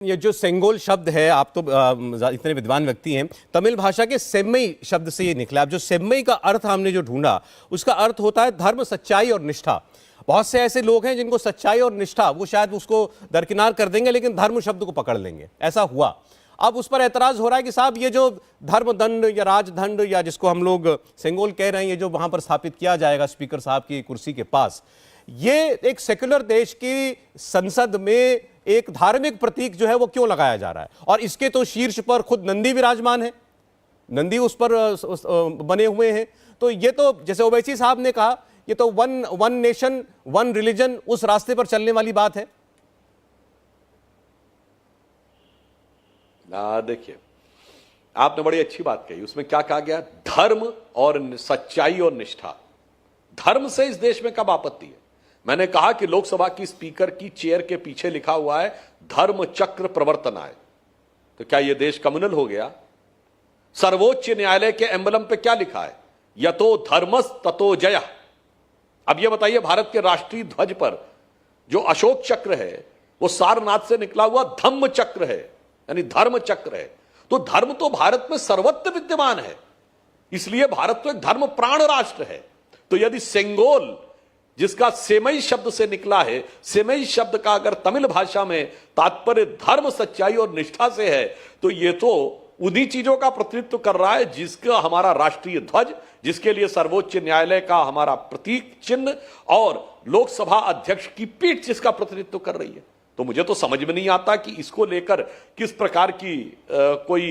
ये जो सेंगोल शब्द है, आप तो इतने विद्वान व्यक्ति हैं, तमिल भाषा के सेम्मई शब्द से ये निकला। अब जो सेम्मई का अर्थ हमने जो ढूंढा, उसका अर्थ होता है धर्म, सच्चाई और निष्ठा। बहुत से ऐसे लोग हैं जिनको सच्चाई और निष्ठा, वो शायद उसको दरकिनार कर देंगे, लेकिन धर्म शब्द को पकड़ लेंगे। ऐसा हुआ। अब उस पर एतराज हो रहा है कि साहब ये जो धर्म दंड या राजदंड या जिसको हम लोग सेंगोल कह रहे हैं, ये जो वहां पर स्थापित किया जाएगा स्पीकर साहब की कुर्सी के पास, ये एक सेक्युलर देश की संसद में एक धार्मिक प्रतीक जो है वो क्यों लगाया जा रहा है? और इसके तो शीर्ष पर खुद नंदी विराजमान है, नंदी उस पर बने हुए हैं। तो ये तो जैसे ओवैसी साहब ने कहा, ये तो वन नेशन वन रिलीजन, उस रास्ते पर चलने वाली बात है। देखिए, आपने बड़ी अच्छी बात कही। उसमें क्या कहा गया? धर्म और सच्चाई और निष्ठा। धर्म से इस देश में कब आपत्ति है? मैंने कहा कि लोकसभा की स्पीकर की चेयर के पीछे लिखा हुआ है धर्म चक्र प्रवर्तनाय। तो क्या यह देश कम्युनल हो गया? सर्वोच्च न्यायालय के एम्बलम पे क्या लिखा है? यतो धर्मस ततो जयः। अब यह बताइए, भारत के राष्ट्रीय ध्वज पर जो अशोक चक्र है वो सारनाथ से निकला हुआ धम्म चक्र है, यानी धर्म चक्र है। तो धर्म तो भारत में सर्वत्र विद्यमान है, इसलिए भारत तो एक धर्म प्राण राष्ट्र है। तो यदि सेंगोल, जिसका सेमई शब्द से निकला है, सेमई शब्द का अगर तमिल भाषा में तात्पर्य धर्म, सच्चाई और निष्ठा से है, तो यह तो उन्हीं चीजों का प्रतिनिधित्व कर रहा है जिसका हमारा राष्ट्रीय ध्वज, जिसके लिए सर्वोच्च न्यायालय का हमारा प्रतीक चिन्ह और लोकसभा अध्यक्ष की पीठ जिसका प्रतिनिधित्व कर रही है। तो मुझे तो समझ में नहीं आता कि इसको लेकर किस प्रकार की कोई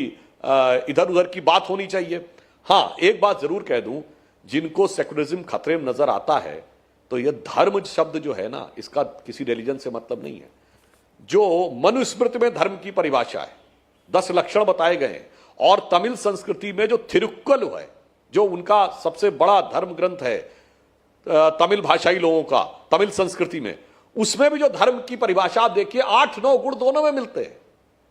इधर उधर की बात होनी चाहिए। हां, एक बात जरूर कह दूं, जिनको सेकुलरिज्म खतरे में नजर आता है, तो यह धर्म शब्द जो है ना, इसका किसी रिलीजन से मतलब नहीं है। जो मनुस्मृति में धर्म की परिभाषा है, 10 लक्षण बताए गए हैं, और तमिल संस्कृति में जो थिरुक्कल है, जो उनका सबसे बड़ा धर्म ग्रंथ है तमिल भाषाई लोगों का, तमिल संस्कृति में, उसमें भी जो धर्म की परिभाषा आप देखिए, 8-9 गुण दोनों में मिलते हैं।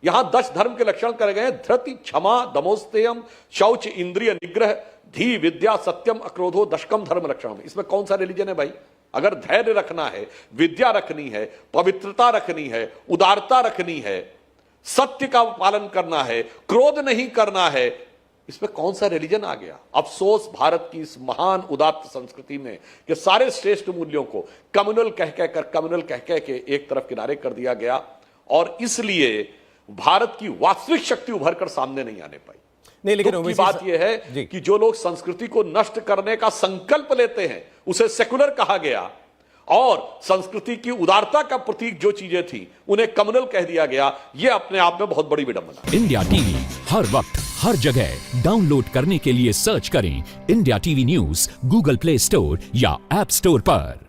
यहां 10 धर्म के लक्षण करे गए हैं: धृति, क्षमा, दमोस्तेयम, शौच, इंद्रिय निग्रह, धी, विद्या, सत्यम, अक्रोधो, दशकम धर्म लक्षण में। इसमें कौन सा रिलीजन है भाई? अगर धैर्य रखना है, विद्या रखनी है, पवित्रता रखनी है, उदारता रखनी है, सत्य का पालन करना है, क्रोध नहीं करना है, इसमें कौन सा रिलीजन आ गया? अफसोस भारत की इस महान उदात्त संस्कृति में कि सारे श्रेष्ठ मूल्यों को कम्युनल कह के एक तरफ किनारे कर दिया गया, और इसलिए भारत की वास्तविक शक्ति उभर कर सामने नहीं आने पाई। नहीं, लेकिन की बात यह है कि जो लोग संस्कृति को नष्ट करने का संकल्प लेते हैं, उसे सेकुलर कहा गया, और संस्कृति की उदारता का प्रतीक जो चीजें थी उन्हें कम्युनल कह दिया गया। यह अपने आप में बहुत बड़ी विडंबना। इंडिया टीवी हर वक्त हर जगह डाउनलोड करने के लिए सर्च करें India TV news Google play store या ऐप स्टोर पर।